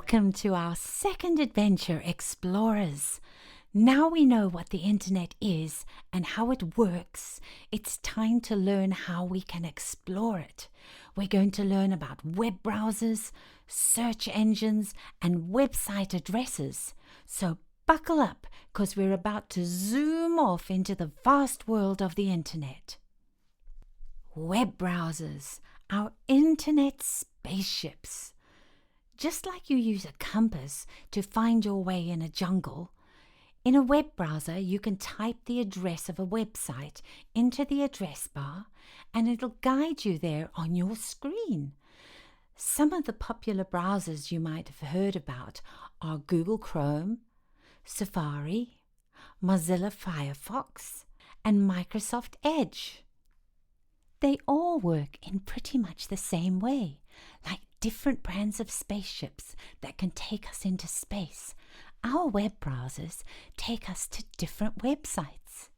Welcome to our second adventure, explorers. Now we know what the internet is and how it works. It's time to learn how we can explore it. We're going to learn about web browsers, search engines, and website addresses. So buckle up, because we're about to zoom off into the vast world of the internet. Web browsers, our internet spaceships. Just like you use a compass to find your way in a jungle, in a web browser you can type the address of a website into the address bar and it'll guide you there on your screen. Some of the popular browsers you might have heard about are Google Chrome, Safari, Mozilla Firefox, and Microsoft Edge. They all work in pretty much the same way, like different brands of spaceships that can take us into space. Our web browsers take us to different websites.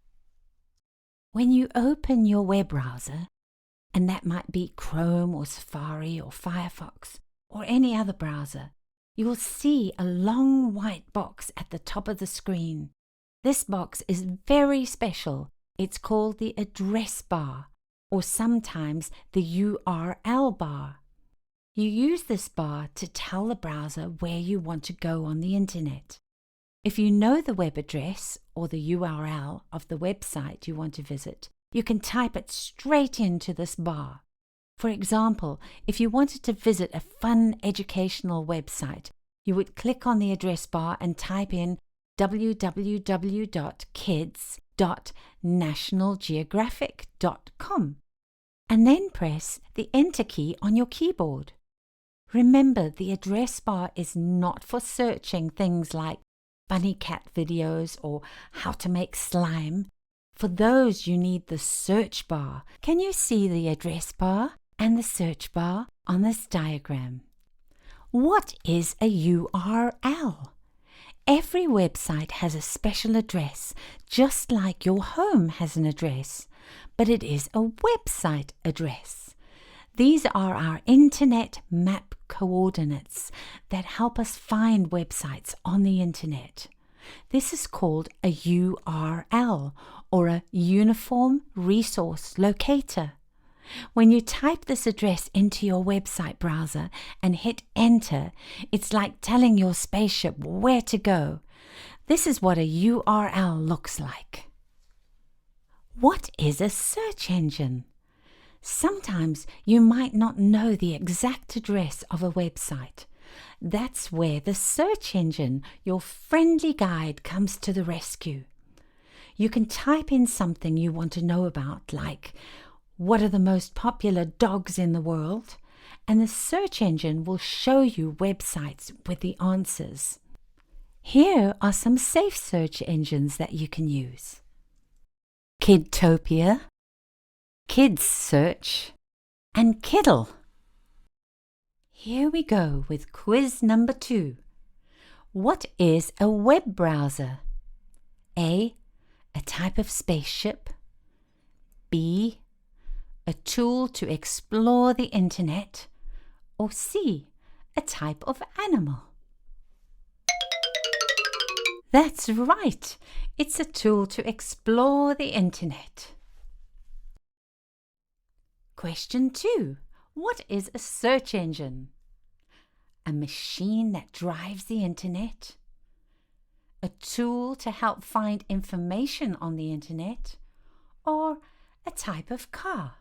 When you open your web browser, and that might be Chrome or Safari or Firefox or any other browser, you will see a long white box at the top of the screen. This box is very special. It's called the address bar, or sometimes the URL bar. You use this bar to tell the browser where you want to go on the internet. If you know the web address or the URL of the website you want to visit, you can type it straight into this bar. For example, if you wanted to visit a fun educational website, you would click on the address bar and type in www.kids.nationalgeographic.com and then press the Enter key on your keyboard. Remember, the address bar is not for searching things like funny cat videos or how to make slime. For those, you need the search bar. Can you see the address bar and the search bar on this diagram? What is a URL? Every website has a special address, just like your home has an address, but it is a website address. These are our internet map coordinates that help us find websites on the internet. This is called a URL, or a Uniform Resource Locator. When you type this address into your website browser and hit Enter, it's like telling your spaceship where to go. This is what a URL looks like. What is a search engine? Sometimes you might not know the exact address of a website. That's where the search engine, your friendly guide, comes to the rescue. You can type in something you want to know about, like what are the most popular dogs in the world, and the search engine will show you websites with the answers. Here are some safe search engines that you can use: Kidtopia, Kids Search, and Kiddle. Here we go with quiz number 2. What is a web browser? A type of spaceship. B, a tool to explore the internet. Or C, a type of animal. That's right, it's a tool to explore the internet. Question 2. What is a search engine? A machine that drives the internet? A tool to help find information on the internet? Or a type of car?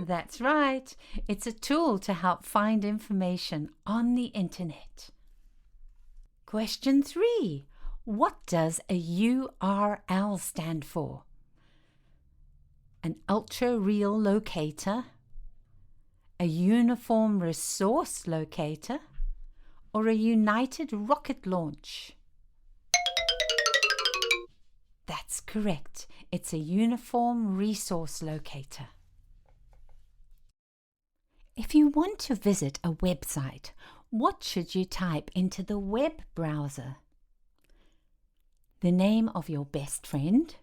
That's right, it's a tool to help find information on the internet. Question 3. What does a URL stand for? An ultra-real locator, a uniform resource locator, or a united rocket launch? That's correct. It's a uniform resource locator. If you want to visit a website, what should you type into the web browser? The name of your best friend?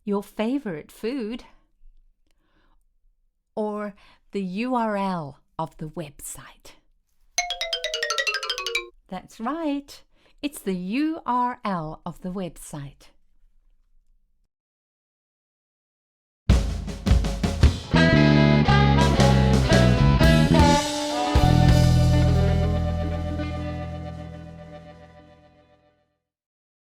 Your favorite food? Or the URL of the website. That's right. It's the URL of the website.